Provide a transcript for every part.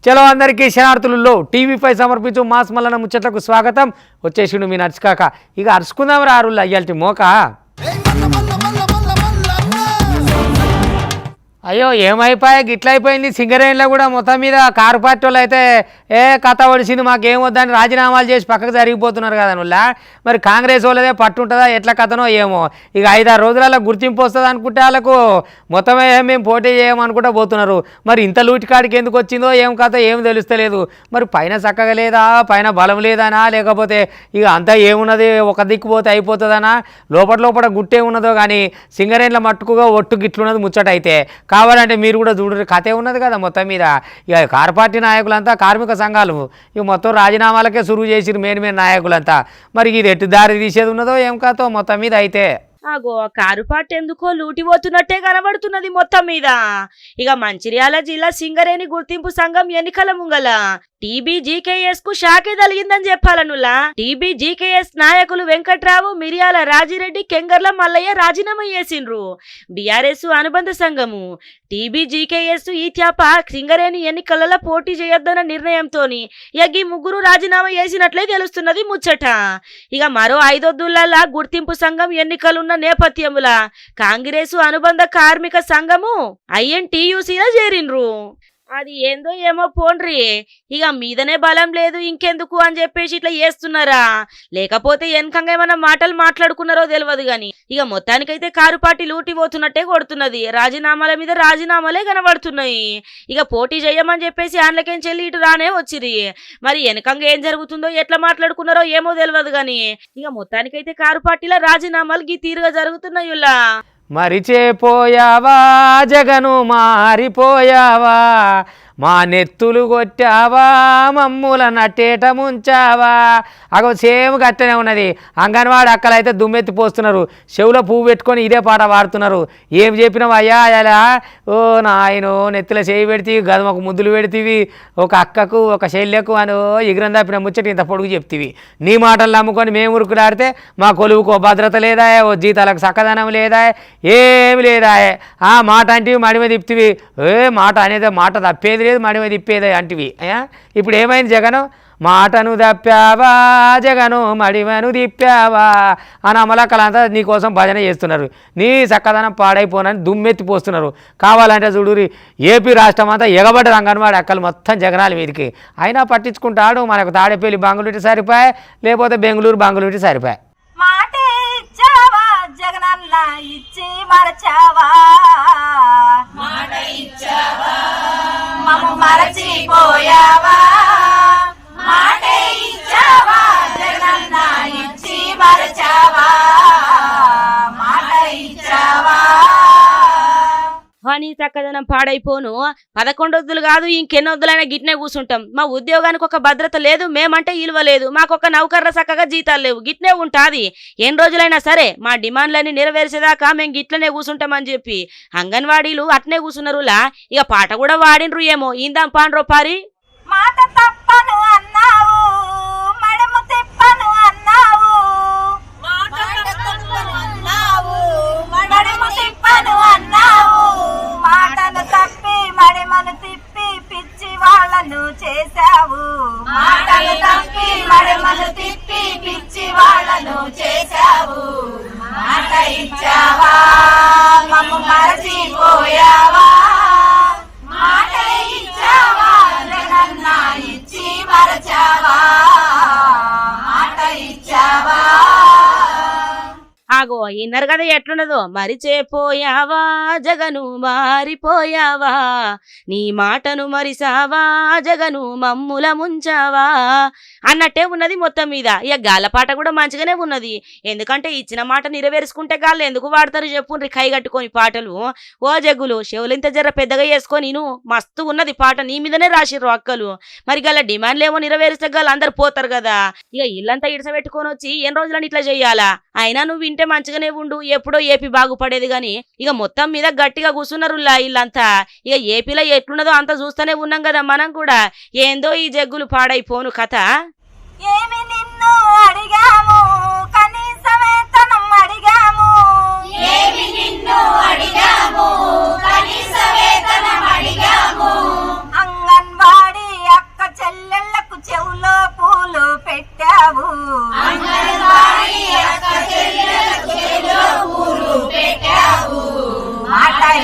చలో అందరికీ శనార్థులలో టీవీ5 సమర్పించు మాస్ మల్లన ముచ్చట్లకు స్వాగతం. వచ్చేసిండు మీ నడుచుకాక. ఇక అరుచుకుందాం రారుళ్ళు అయ్యాల్టి మోక. అయ్యో ఏమైపోయా గిట్ల అయిపోయింది. సింగరేణిలో కూడా మొత్తం మీద కారు పార్టీ వాళ్ళు అయితే కథ ఒడిసింది, మాకేం వద్దని రాజీనామాలు చేసి పక్కకు జరిగిపోతున్నారు కదా నువ్వులా. మరి కాంగ్రెస్ వాళ్ళదే పట్టు ఉంటుందా ఎట్లా కథనో ఏమో. ఇక 5-6 రోజులలో గుర్తింపు వస్తుంది అనుకుంటే వాళ్ళకు మొత్తమే మేము పోటీ చేయమనుకుంటా పోతున్నారు. మరి ఇంత లూటికాడికి ఎందుకు వచ్చిందో ఏం కథ ఏం తెలుస్తలేదు. మరి పైన చక్కగా లేదా, పైన బలం లేదనా, లేకపోతే ఇక అంతా ఏమున్నది ఒక దిక్కు పోతే అయిపోతుందనా, లోపల గుట్టే ఉన్నదో కానీ సింగరేణిలో మట్టుకుగా ఒట్టు గిట్లున్నది ముచ్చట. అయితే కావాలంటే మీరు కూడా చూడరు, కథే ఉన్నది కదా మొత్తం మీద. ఇక కారు పార్టీ నాయకులంతా కార్మిక సంఘాలు ఇక మొత్తం రాజీనామాలకే సురువు చేసిరు మెయిన్ నాయకులంతా. మరి ఇది ఎటు దారి తీసేది ఉన్నదో ఏం కథో మొత్తం మీద. అయితే అగో కారు పార్టీ ఎందుకో లూటిపోతున్నట్టే కనబడుతున్నది మొత్తం మీద. ఇక మంచిర్యాల జిల్లా సింగరేణి గుర్తింపు సంఘం ఎన్నికల ముంగల టీబీజీకేఎస్ కు షాకే తలిగిందని చెప్పాలనులా. టీబీజీకేఎస్ నాయకులు వెంకట్రావు, మిర్యాల రాజిరెడ్డి, కెంగర్ల మల్లయ్య రాజీనామా చేసిండ్రు. బీఆర్ఎస్ అనుబంధ సంఘము టీబీజీకేఎస్ ఈ త్యాప సింగరేణి ఎన్నికలలో పోటీ చేయొద్దన్న నిర్ణయంతో ఈ ముగ్గురు రాజీనామా చేసినట్లే తెలుస్తున్నది ముచ్చట. ఇక మరో 5 వద్దుల గుర్తింపు సంఘం ఎన్నికలున్న నేపథ్యముల కాంగ్రెస్ అనుబంధ కార్మిక సంఘము INTUCలో చేరిండ్రు. అది ఏందో ఏమో పోండ్రి, ఇక మీదనే బలం లేదు ఇంకెందుకు అని చెప్పేసి ఇట్లా చేస్తున్నారా, లేకపోతే వెనకంగా ఏమైనా మాటలు మాట్లాడుకున్నారో తెలియదు గాని ఇక మొత్తానికైతే కారు పార్టీ లూటిపోతున్నట్టే కొడుతున్నది. రాజీనామాల మీద రాజీనామాలే కనబడుతున్నాయి. ఇక పోటీ చేయమని చెప్పేసి ఆన్లకేం చెల్లి ఇటు రానే వచ్చిరి. మరి వెనకంగా ఏం జరుగుతుందో ఎట్లా మాట్లాడుకున్నారో ఏమో తెలియదు గాని ఇక మొత్తానికైతే కారు పార్టీలో రాజీనామాలు గీ తీరుగా జరుగుతున్నాయిలా. మరిచేపోయావా జగను, మారిపోయావా, మా నెత్తులు కొట్టావా, మమ్ముల నట్టేట ముంచావా. అగో సేమ్ గట్టనే ఉన్నది. అంగన్వాడి అక్కలైతే దుమ్మెత్తి పోస్తున్నారు, చెవులో పువ్వు పెట్టుకొని ఇదే పాట పాడుతున్నారు. ఏం చెప్పినావు అయ్యా అలా, ఓ నాయనో నెత్తిలో చేయి పెడితీవి, గదమకు ముద్దులు పెడితీవి, ఒక అక్కకు ఒక శల్యకు అని ఎగురం తప్పిన ముచ్చట ఇంత పొడుగు చెప్తీవి. నీ మాటలు నమ్ముకొని మేము ఉరుకులాడితే మా కొలువుకు భద్రత లేదా, ఓ జీతాలకు చక్కదనం లేదా, ఏమి లేదా. ఆ మాట అంటివి మడిమ తిప్తివి, మాట అనేది మాట తప్పేది లేదు, మడిమ తిప్పేదే అంటివి. ఇప్పుడు ఏమైంది జగను, మాటను తప్పావా జగను, మడిమను తిప్పావా అని అమలక్కలంతా నీకోసం భజన చేస్తున్నారు. నీ చక్కదనం పాడైపోనని దుమ్మెత్తిపోస్తున్నారు. కావాలంటే చూడురి, ఏపీ రాష్ట్రం అంతా ఎగబడ్డ అంగన్వాడి అక్కలు మొత్తం జగనాల మీదకి. అయినా పట్టించుకుంటాడు. మనకు తాడేపల్లి బంగుళూరు సరిపోయి, లేకపోతే బెంగళూరు బంగుళూరు సరిపోయి. జగనన్న ఇచ్చి మరచావా, మాట ఇచ్చావా, మమ్ము మరచిపోయావా, మాట ఇచ్చావా, జగనన్న ఇచ్చి మరచావా, మాట ఇచ్చావా అని చక్కదనం పాడైపోను. 11 వద్దులు కాదు ఇంకెన్నొద్దులైనా గిట్నే కూర్చుంటాం. మా ఉద్యోగానికి ఒక భద్రత లేదు, మేమంటే ఇలువ లేదు, మాకు ఒక నౌకర్ల చక్కగా జీతాలు లేవు, గిట్నే ఉంటాది. ఎన్ని రోజులైనా సరే మా డిమాండ్లన్నీ నెరవేర్చేదాకా మేము గిట్లనే కూర్చుంటామని చెప్పి అంగన్వాడీలు అట్నే కూర్చున్నారులా. ఇక పాట కూడా వాడిండ్రు ఏమో, ఇందాం పాండ్రో పారి. మాట తప్పను అన్నావు, మడము తిప్పను అన్నావు, మడము తిప్పను అన్నావు, మాటను తప్పి మడిమను తిప్పి పిచ్చి వాళ్ళను చేశావు, మాటలు తప్పి మడిమను తిప్పి పిచ్చి వాళ్ళను చేశావు, మాట ఇచ్చావా, మమ్ము మరచిపోయావా, మాట ఇచ్చావా, జగనన్న ఇచ్చి మరచావా, మాట ఇచ్చావా. ఆగో ఇన్నరు కదా ఎట్లున్నదో, మరిచేపోయావా జగను, మారిపోయావా, నీ మాటను మరిసావా జగను, మమ్ముల ముంచావా అన్నట్టే ఉన్నది మొత్తం మీద. ఇక గాలపాట కూడా మంచిగానే ఉన్నది. ఎందుకంటే ఇచ్చిన మాట నెరవేర్చుకుంటే గాళ్ళు ఎందుకు వాడతారు చెప్పుండ్రి కై కట్టుకొని పాటలు. ఓ జగ్గులు చెవులింత జర్ర పెద్దగా వేసుకొని నేను మస్తు ఉన్నది పాట, నీ మీదనే రాసిర్రు అక్కలు. మరి గల డిమాండ్లు ఏమో నెరవేరిస్తే గాళ్ళు అందరు పోతారు కదా. ఇక ఇల్లంతా ఇడసబెట్టుకొని వచ్చి ఎన్ని రోజులని ఇట్లా చెయ్యాలా. అయినా నువ్వు వింటే మంచిగానే ఉండు, ఎప్పుడో ఏపీ బాగుపడేది గాని ఇక మొత్తం మీద గట్టిగా కూర్చున్నారులా ఇల్లంతా. ఇక ఏపీలో ఎట్లున్నదో అంత చూస్తూనే ఉన్నాం కదా మనం కూడా. ఏందో ఈ జగ్గులు పాడైపోను కథ. ఏమి నిన్ను అడిగాము, కనీస వేతనం అడిగాము, ఏమి నిన్ను అడిగాము, కనీస వేతనం అడిగాము, అంగన్వాడీ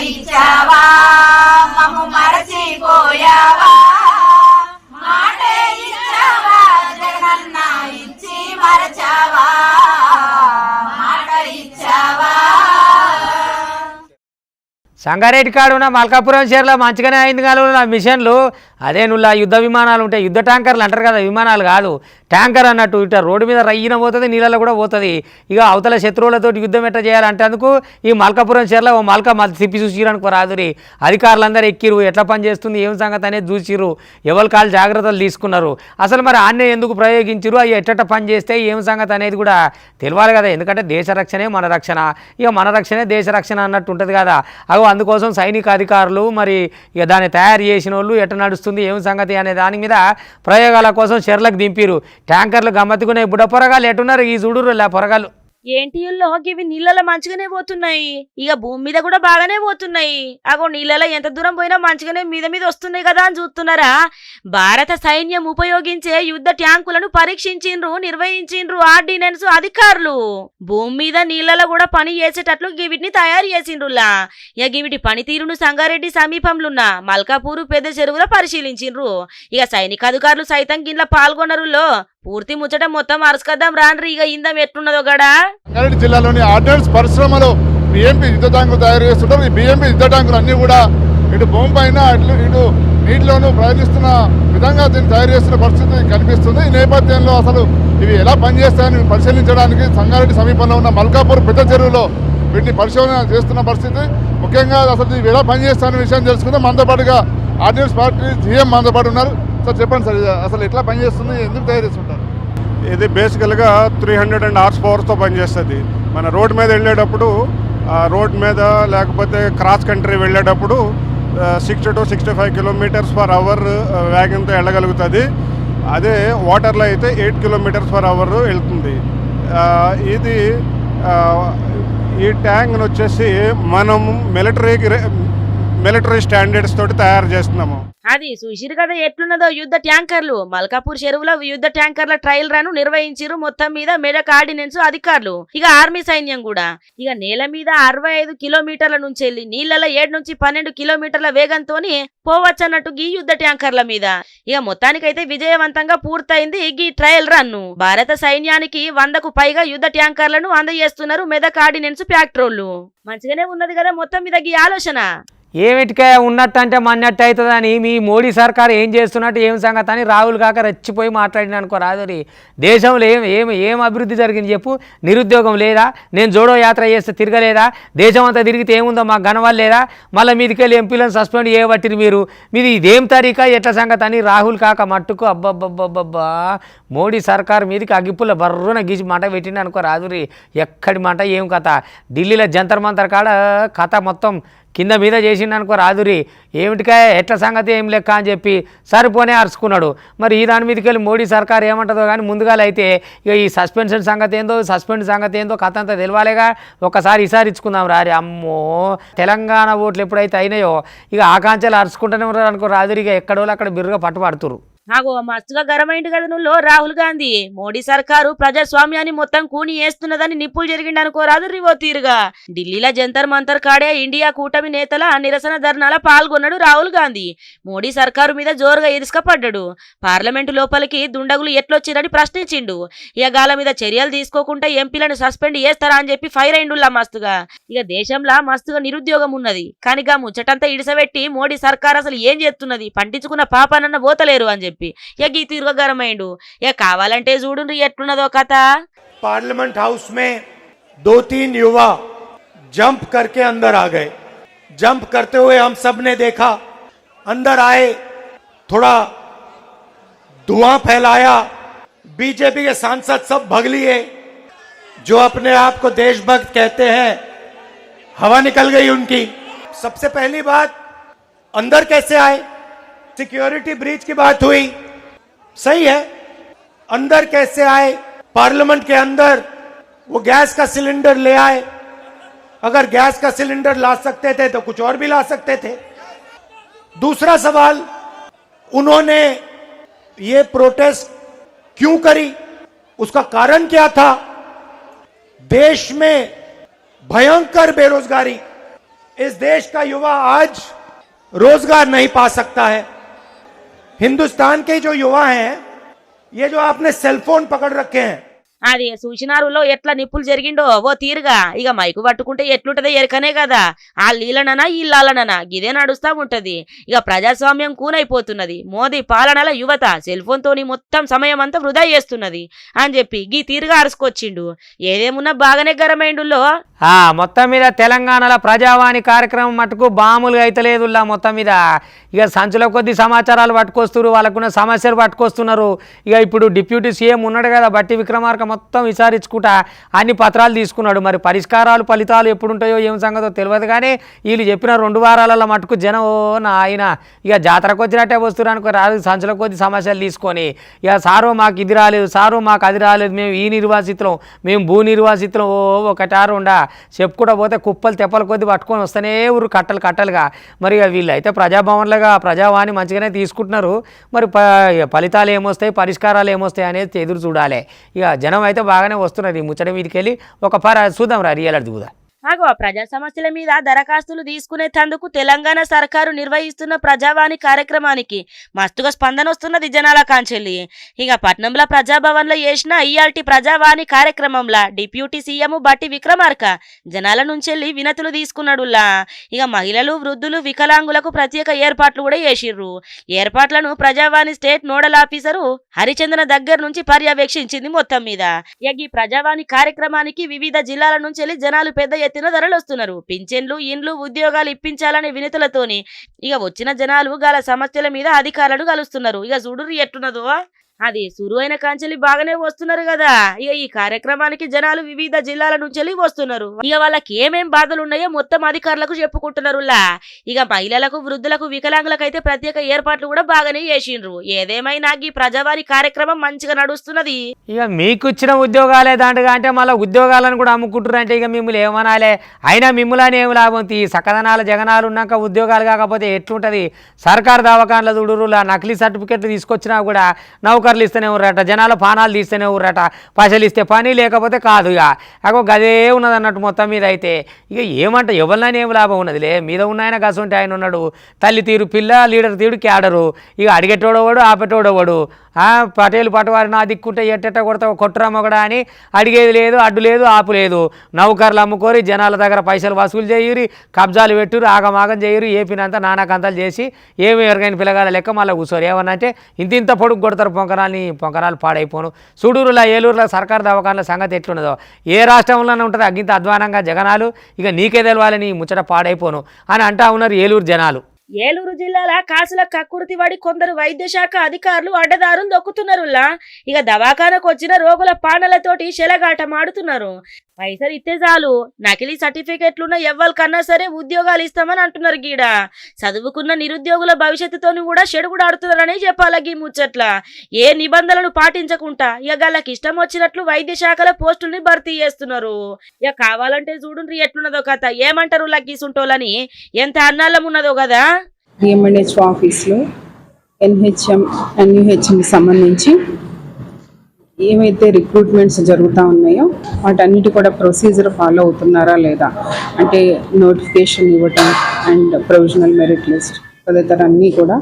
ఇచ్చావా మమ్ము మరచిపోయావా మాట ఇచ్చావా జగనన్న ఇచ్చి మరచావా మాట ఇచ్చావా. సంగారెడ్డి కాడ ఉన్న మల్కాపురం చీరలో మంచిగానే అయింది కాదు మిషన్లు. అదే నువ్వు యుద్ధ విమానాలు ఉంటాయి, యుద్ధ ట్యాంకర్లు అంటారు కదా, విమానాలు కాదు ట్యాంకర్ అన్నట్టు. ఇట్లా రోడ్డు మీద రయ్యిన పోతుంది, నీళ్ళలో కూడా పోతుంది. ఇక అవతల శత్రువులతో యుద్ధం ఎట్లా చేయాలంటే అందుకు ఈ మల్కాపురం చీరలో ఓ మల్క తిప్పి చూసిరనుకో రాదురి. అధికారులందరూ ఎక్కిరు, ఎట్లా పని చేస్తుంది ఏం సంగతి అనేది చూసిరు, ఎవరి కాళ్ళు జాగ్రత్తలు తీసుకున్నారు. అసలు మరి ఆన్నే ఎందుకు ప్రయోగించరు, అవి ఎట్ట పని చేస్తే ఏం సంగతి అనేది కూడా తెలియాలి కదా. ఎందుకంటే దేశ రక్షణే మన రక్షణ, ఇక మన రక్షణే దేశ రక్షణ అన్నట్టు ఉంటుంది కదా. అగో అందుకోసం సైనిక అధికారులు మరి ఇక దాన్ని తయారు చేసిన వాళ్ళు ఎట్లా నడుస్తుంది ఏం సంగతి అనే దాని మీద ప్రయోగాల కోసం చెర్లకు దింపిరు. ట్యాంకర్లు గమ్మత్తుకునే బుడ్డ పొరగాలు ఎట్టున్నారు ఈ చూడురు పొరగాలు. ఏంటి ఇవి నీళ్ళలో మంచిగానే పోతున్నాయి, ఇక భూమి మీద కూడా బాగానే పోతున్నాయి. అగో నీళ్ళలో ఎంత దూరం పోయినా మంచిగానే మీద మీద వస్తున్నాయి కదా అని చూస్తున్నారా. భారత సైన్యం ఉపయోగించే యుద్ధ ట్యాంకులను పరీక్షించిండ్రు, నిర్వహించిండ్రు ఆర్డినెన్స్ అధికారులు. భూమి మీద నీళ్ళలో కూడా పని చేసేటట్లు వీటిని తయారు చేసిండ్రులా. ఇక వీటి పనితీరును సంగారెడ్డి సమీపంలో ఉన్న మల్కాపూరు పెద్ద చెరువులో పరిశీలించిండ్రు. ఇక సైనిక అధికారులు సైతం గిట్ల పాల్గొనరులో. పూర్తి ముచ్చట మొత్తం అరుసుకద్దాం రాండ్రి, ఇక ఇందం ఎట్లున్నదో గడా. సంగారెడ్డి జిల్లాలోని ఆర్డినెన్స్ పరిశ్రమలో బిఎంపీ యుద్ధ ట్యాంకులు తయారు చేస్తుంటారు. ఈ బిఎంపీ యుద్ధ ట్యాంకులు అన్ని కూడా ఇటు భూమి పైన ఇటు నీటిలోనూ ప్రయాణిస్తున్న విధంగా దీన్ని తయారు చేస్తున్న పరిస్థితి కనిపిస్తుంది. ఈ నేపథ్యంలో అసలు ఇవి ఎలా పనిచేస్తాయని పరిశీలించడానికి సంగారెడ్డి సమీపంలో ఉన్న మల్కాపూర్ పెద్ద చెరువులో వీటిని పరిశోధన చేస్తున్న పరిస్థితి. ముఖ్యంగా అసలు ఇవి ఎలా పనిచేస్తాయనే విషయం తెలుసుకుందాం. మనతో పాటుగా ఆర్డినెన్స్ పార్టీ జీఎం మనతో పాటు ఉన్నారు. సార్ చెప్పండి సార్, అసలు ఎట్లా పనిచేస్తుంది, ఎందుకు తయారు చేస్తుంటారు? ఇది బేసికల్గా 300 horsepowerతో పనిచేస్తుంది. మన రోడ్ మీద వెళ్ళేటప్పుడు, రోడ్ మీద లేకపోతే క్రాస్ కంట్రీ వెళ్ళేటప్పుడు 60 to 65 km/h వేగంతో వెళ్ళగలుగుతుంది. అదే వాటర్లో అయితే 8 km/h వెళ్తుంది. ఇది ఈ ట్యాంక్ను వచ్చేసి మనం మిలిటరీ స్టాండర్డ్స్ తోటి తయారు చేస్తున్నాము. అది చూసిరు కదా ఎట్లున్నదో యుద్ధ ట్యాంకర్లు. మల్కాపూర్ చెరువులో యుద్ధ ట్యాంకర్ల ట్రయల్ రన్ నిర్వహించారు మొత్తం మీద మెదక్ ఆర్డినెన్స్ అధికారులు, ఇక ఆర్మీ సైన్యం కూడా. ఇక నేల మీద 65 కిలోమీటర్ల నుంచి వెళ్ళి నీళ్లలో 7 నుంచి 12 కిలోమీటర్ల వేగంతో పోవచ్చన్నట్టు ఈ యుద్ధ ట్యాంకర్ల మీద. ఇక మొత్తానికైతే విజయవంతంగా పూర్తయింది ఈ ట్రయల్ రన్. భారత సైన్యానికి 100కు పైగా యుద్ధ ట్యాంకర్లను అందజేస్తున్నారు మెదక్ ఆర్డినెన్స్ ఫ్యాక్టరీలు. మంచిగానే ఉన్నది కదా మొత్తం మీద ఈ ఆలోచన. ఏమిటికాయ ఉన్నట్టు అంటే మన్నట్టు అవుతుందని మీ మోడీ సర్కారు ఏం చేస్తున్నట్టు ఏం సంగతి అని రాహుల్ కాక రెచ్చిపోయి మాట్లాడిన అనుకో రాదురి. దేశంలో ఏం అభివృద్ధి జరిగింది చెప్పు? నిరుద్యోగం లేదా? నేను జోడో యాత్ర చేస్తే తిరగలేదా? దేశం అంతా తిరిగితే ఏముందో మాకు గనవల్లేదా? మళ్ళీ మీదికి వెళ్ళి ఎంపీలను సస్పెండ్ చేయబట్టిరు మీరు. మీది ఇదేం తరీకా ఎట్లా సంగతి అని రాహుల్ కాక మట్టుకు అబ్బబ్బబ్బబ్బబ్బా మోడీ సర్కారు మీదికి అగ్గిపుల్ల బర్రున గీసి మంట పెట్టింది అనుకో రాదురి. ఎక్కడి మంట ఏం కథ? ఢిల్లీలో జంతర్ మంతర్ కాడ కథ మొత్తం కింద మీద చేసిండు అనుకో రాదురి. ఏమిటికా ఎట్ల సంగతి ఏం లెక్క అని చెప్పి సరిపోనే అరుచుకున్నాడు. మరి ఈ దాని మీదకి వెళ్ళి మోడీ సర్కారు ఏమంటుందో కానీ ముందుగా అయితే ఇక ఈ సస్పెన్షన్ సంగతి ఏందో, సస్పెండ్ సంగతి ఏందో కథ అంతా తెలియాలిగా. ఒకసారి ఇచ్చుకుందాం రారి. అమ్మో తెలంగాణ ఓట్లు ఎప్పుడైతే అయినాయో ఇక ఆకాంక్షలు అరుచుకుంటూనే ఉన్నారు అనుకో రాదురి. ఇక ఎక్కడో అక్కడ బిర్రుగా పట్టుపడుతురు. ఆగో మస్తుగా గరమైంది కదా నువ్వు రాహుల్ గాంధీ. మోడీ సర్కారు ప్రజాస్వామ్యాన్ని మొత్తం కూని వేస్తున్నదని నిప్పులు జరిగింది అనుకోరాదు రివో తీరుగా. ఢిల్లీలో జంతర్ మంతర్ కాడే ఇండియా కూటమి నేతల నిరసన ధర్నాల పాల్గొన్నాడు రాహుల్ గాంధీ. మోడీ సర్కారు మీద జోరుగా ఇరుసుకపడ్డాడు. పార్లమెంటు లోపలికి దుండగులు ఎట్లొచ్చిరని ప్రశ్నించిండు. ఇక గాల మీద చర్యలు తీసుకోకుండా ఎంపీలను సస్పెండ్ చేస్తారా అని చెప్పి ఫైర్ అయిండులా మస్తుగా. ఇక దేశంలో మస్తుగా నిరుద్యోగం ఉన్నది కానిగా ముచ్చటంతా ఇడిసబెట్టి మోడీ సర్కార్ అసలు ఏం చేస్తున్నది పండించుకున్న పాపనన్న పోతలేరు అని చెప్పి ఇక ఈ తీరుగరమైండు. ఇక కావాలంటే చూడు ఎట్లున్నదో కథ. पार्लियामेंट हाउस में 2-3 युवा जंप करके अंदर आ गए. जंप करते हुए हम सब ने देखा. अंदर आए, थोड़ा धुआं फैलाया. बीजेपी के सांसद सब भग लिए. जो अपने आप को देशभक्त कहते हैं, हवा निकल गई उनकी. सबसे पहली बात, अंदर कैसे आए? सिक्योरिटी ब्रीच की बात हुई, सही है. अंदर कैसे आए? पार्लियामेंट के अंदर वो गैस का सिलेंडर ले आए. अगर गैस का सिलेंडर ला सकते थे तो कुछ और भी ला सकते थे. दूसरा सवाल, उन्होंने ये प्रोटेस्ट क्यों करी? उसका कारण क्या था? देश में भयंकर बेरोजगारी, इस देश का युवा आज रोजगार नहीं पा सकता है। हिंदुस्तान के जो युवा हैं, ये जो आपने सेलफोन पकड़ रखे हैं, అది సూచినారులో ఎట్లా నిప్పులు జరిగిండో ఓ తీరుగా ఇక మైకు పట్టుకుంటే ఎట్లుంటదో ఎరకనే కదా, ఆ లీలననా ఈ లాలననా గిదే నడుస్తా ఉంటది. ఇక ప్రజాస్వామ్యం కూనైపోతున్నది. మోదీ పాలనల యువత సెల్ ఫోన్ తోని మొత్తం సమయం అంతా వృధా చేస్తున్నది అని చెప్పి గీ తీరుగా అరుసుకొచ్చిండు. ఏదేమున్నా బాగానే గరమైండుల్లో. మొత్తం మీద తెలంగాణలో ప్రజావాణి కార్యక్రమం మటుకు బాములుగా అయితలేదుల్లా. మొత్తం మీద ఇక సంచుల కొద్ది సమాచారాలు పట్టుకొస్తున్నారు, వాళ్ళకున్న సమస్యలు పట్టుకొస్తున్నారు. ఇక ఇప్పుడు డిప్యూటీ సీఎం ఉన్నాడు కదా బట్టి విక్రమార్క, మొత్తం విచారించుకుంటా అన్ని పత్రాలు తీసుకున్నాడు. మరి పరిష్కారాలు ఫలితాలు ఎప్పుడుంటాయో ఏం సంగతో తెలియదు. కానీ వీళ్ళు చెప్పిన 2 వారాలలో మటుకు జనం ఆయన ఇక జాతరకు వచ్చినట్టే వస్తున్నారు అనుకో, రాదు సంచుల కొద్ది సమస్యలు తీసుకొని ఇక సారు మాకు ఇది రాలేదు, సారు మాకు అది రాలేదు, మేము ఈ నిర్వాసితులం, మేము భూ నిర్వాసితులం, ఒకటారు ఉండా చెప్పుకుంటూ పోతే కుప్పలు తెప్పల కొద్ది పట్టుకొని వస్తేనే ఊరు కట్టలు కట్టలుగా. మరి వీళ్ళు అయితే ప్రజాభవన్లుగా ప్రజావాణి మంచిగానే తీసుకుంటున్నారు. మరి ఫలితాలు ఏమొస్తాయి, పరిష్కారాలు ఏమొస్తాయి అనేది ఎదురు చూడాలి. ఇక జనం అయితే బాగానే వస్తున్నారు. ఈ ముచ్చట మీదకి వెళ్ళి ఒక చూద్దాం రా రియల్ దిగుదా. ఆగో ప్రజా సమస్యల మీద దరఖాస్తులు తీసుకునేందుకు తెలంగాణ సర్కారు నిర్వహిస్తున్న ప్రజావాణి కార్యక్రమానికి మస్తుగా స్పందన వస్తున్నది జనాల కాంచెల్లి. ఇక పట్నంలో ప్రజాభవన్లో చేసిన ఇయాల్టి ప్రజావాణి కార్యక్రమంలో డిప్యూటీ సీఎం బట్టి విక్రమార్క జనాల నుంచెల్లి వినతులు తీసుకున్నాడులా. ఇక మహిళలు, వృద్ధులు, వికలాంగులకు ప్రత్యేక ఏర్పాట్లు కూడా చేసిర్రు. ఏర్పాట్లను ప్రజావాణి స్టేట్ నోడల్ ఆఫీసరు హరిచంద్ర దగ్గర నుంచి పర్యవేక్షించింది. మొత్తం మీద ఇక ఈ ప్రజావాణి కార్యక్రమానికి వివిధ జిల్లాల నుంచి జనాలు పెద్ద ధరలు వస్తున్నారు. పింఛన్లు, ఇండ్లు, ఉద్యోగాలు ఇప్పించాలనే వినతులతోని ఇక వచ్చిన జనాలు గల సమస్యల మీద అధికారులను కలుస్తున్నారు. ఇక చూడు ఎట్టున్నదో అది సురు అయిన కాంచెలి బాగానే వస్తున్నారు కదా. ఇక ఈ కార్యక్రమానికి జనాలు వివిధ జిల్లాల నుంచి వస్తున్నారు. ఇక వాళ్ళకి ఏమేం బాధలు ఉన్నాయో మొత్తం అధికారులకు చెప్పుకుంటున్నారులా. ఇక మహిళలకు, వృద్ధులకు, వికలాంగులకు అయితే ప్రత్యేక ఏర్పాట్లు కూడా బాగానే చేసిండ్రు. ఏదేమైనా ఈ ప్రజావాణి కార్యక్రమం మంచిగా నడుస్తున్నది. ఇక మీకు ఇచ్చిన ఉద్యోగాలే దాంట్లో అంటే మళ్ళీ ఉద్యోగాలను కూడా అమ్ముకుంటారు అంటే ఇక మిమ్మల్ని ఏమనాలే. అయినా మిమ్మల్ని ఏమి లాభం, ఈ సకదనాల జగనాలు ఉన్నాక ఉద్యోగాలు కాకపోతే ఎట్లుంటుంది. సర్కారు దవాఖాన్ల చూడురులా నకిలీ సర్టిఫికెట్లు తీసుకొచ్చినా కూడా నౌకర్లు ఇస్తేనే ఊరట, జనాల పానాలు తీస్తేనే ఊరట, పైసలు ఇస్తే పని లేకపోతే కాదు. ఇక అగో గదే ఉన్నది అన్నట్టు. మొత్తం మీద అయితే ఇక ఏమంట ఎవరినైనా ఏం లాభం ఉన్నదిలే. మీద ఉన్నాయన గసంటే ఆయన ఉన్నాడు, తల్లి తీరు పిల్ల, లీడర్ తీరు క్యాడరు. ఇక అడిగేటోడవాడు, ఆపేటోడవాడు. పటేలు పటవారి నా దిక్కుంటే ఎట్టెట్ట కొడతావు కొట్టరామ కూడా అని అడిగేది లేదు, అడ్డు లేదు, ఆపు లేదు. నౌకర్లు అమ్ముకోరి, జనాల దగ్గర పైసలు వసూలు చేయరు, కబ్జాలు పెట్టురు, ఆగమాగం చేయరు, ఏపినంత నానాకంతలు చేసి ఏమి ఎరగైన పిల్లగాల లెక్క మళ్ళీ కూర్చోరు. ఏమన్నంటే ఇంత పొడుగు కొడతారు పొంకరాలు పాడైపోను. సూడూరులో, ఏలూరులో సర్కారు దవాఖాన్ల సంగతి ఎట్లున్నదో ఏ రాష్ట్రంలోనే ఉంటుంది అగ్గింత అధ్వానంగా జగనాలు. ఇక నీకే తెలవాలని ముచ్చట పాడైపోను అని అంటా ఉన్నారు ఏలూరు జనాలు. ఏలూరు జిల్లాల కాసుల కక్కుర్తి వాడి కొందరు వైద్య శాఖ అధికారులు అడ్డదారులు దొక్కుతున్నారులా. ఇక దవాఖానకు వచ్చిన రోగుల పానలతోటి శెలగాటం ఆడుతున్నారు. పైసలు ఇస్తే చాలు నకిలీ సర్టిఫికెట్లున్న ఎవ్వరికన్నా సరే ఉద్యోగాలు ఇస్తామని అంటున్నారు. గీడ చదువుకున్న నిరుద్యోగుల భవిష్యత్తుతోని కూడా చెడుగుడు ఆడుతున్నారని చెప్పాలి. గీ ముచ్చట్ల ఏ నిబంధనలను పాటించకుండా ఇక గళ్ళకి ఇష్టం వచ్చినట్లు వైద్య శాఖల పోస్టుల్ని భర్తీ చేస్తున్నారు. ఇక కావాలంటే చూడండి ఎట్లున్నదో కథ. ఏమంటారు లగ్గీసుంటోలని, ఎంత అన్నాలం ఉన్నదో కదా. డిఎంఎన్హెచ్ ఆఫీస్లో ఎన్హెచ్ఎం, ఎన్యుహెచ్ఎంకి సంబంధించి ఏవైతే రిక్రూట్మెంట్స్ జరుగుతూ ఉన్నాయో వాటన్నిటి కూడా ప్రొసీజర్ ఫాలో అవుతున్నారా లేదా, అంటే నోటిఫికేషన్ ఇవ్వటం అండ్ ప్రొవిజనల్ మెరిట్ లిస్ట్ తదితర అన్నీ కూడా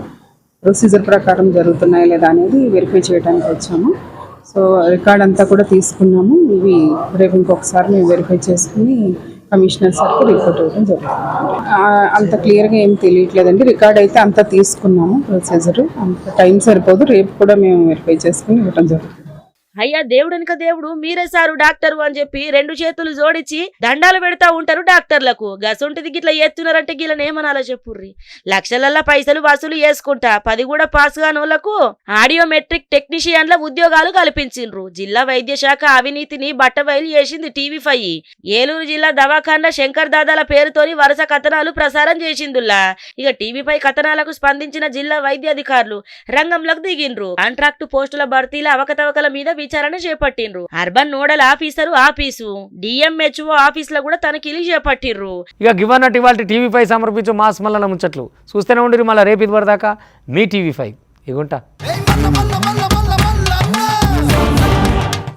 ప్రొసీజర్ ప్రకారం జరుగుతున్నాయా లేదా అనేది వెరిఫై చేయడానికి వచ్చాము. సో రికార్డ్ అంతా కూడా తీసుకున్నాము. ఇవి రేపు ఇంకొకసారి మేము వెరిఫై చేసుకుని కమిషనర్ సార్కి రిపోర్ట్ ఇవ్వడం జరుగుతుంది. అంత క్లియర్గా ఏం తెలియట్లేదండి. రికార్డ్ అయితే అంతా తీసుకున్నాము. ప్రొసీజర్ అంత టైం సరిపోదు. రేపు కూడా మేము వెరిఫై చేసుకుని ఇవ్వడం జరుగుతుంది. అయ్యా దేవుడనిక దేవుడు మీరే సారు డాక్టరు అని చెప్పి 2 చేతులు జోడించి దండాలు పెడతా ఉంటారు డాక్టర్లకు. గసొంటిది గిట్లా ఎత్తున్నారంటే గిట్లని ఏమనాలో చెప్పుర్రి. లక్షలల్లా పైసలు వసూలు చేసుకుంటా 10 కూడా పాస్ కానోళ్లకు ఆడియోమెట్రిక్ టెక్నీషియన్ల ఉద్యోగాలు కల్పించిండ్రు. జిల్లా వైద్య శాఖ అవినీతిని బట్టబయలు చేసింది TV5. ఏలూరు జిల్లా దవాఖాన్ల శంకర్ దాదాల పేరుతోని వరుస కథనాలు ప్రసారం చేసిందుల్లా. ఇక TV5 కథనాలకు స్పందించిన జిల్లా వైద్య అధికారులు రంగంలోకి దిగిండ్రు. కాంట్రాక్టు పోస్టుల భర్తీల అవకతవకల మీద విచారణ చేపట్టిండ్రు. Urban nodal officer office, DMHO ఆఫీసులో కూడా తనిఖీలు చేపట్టిర్రు. ఇక గివన్నట్టు ఇవాళ TV5 సమర్పించు మాస్ మల్లన ముచ్చట్లు చూస్తూనే ఉండిరు. మళ్ళీ రేపు ఇది పడదాకా మీ TV5 ఇగుంటా.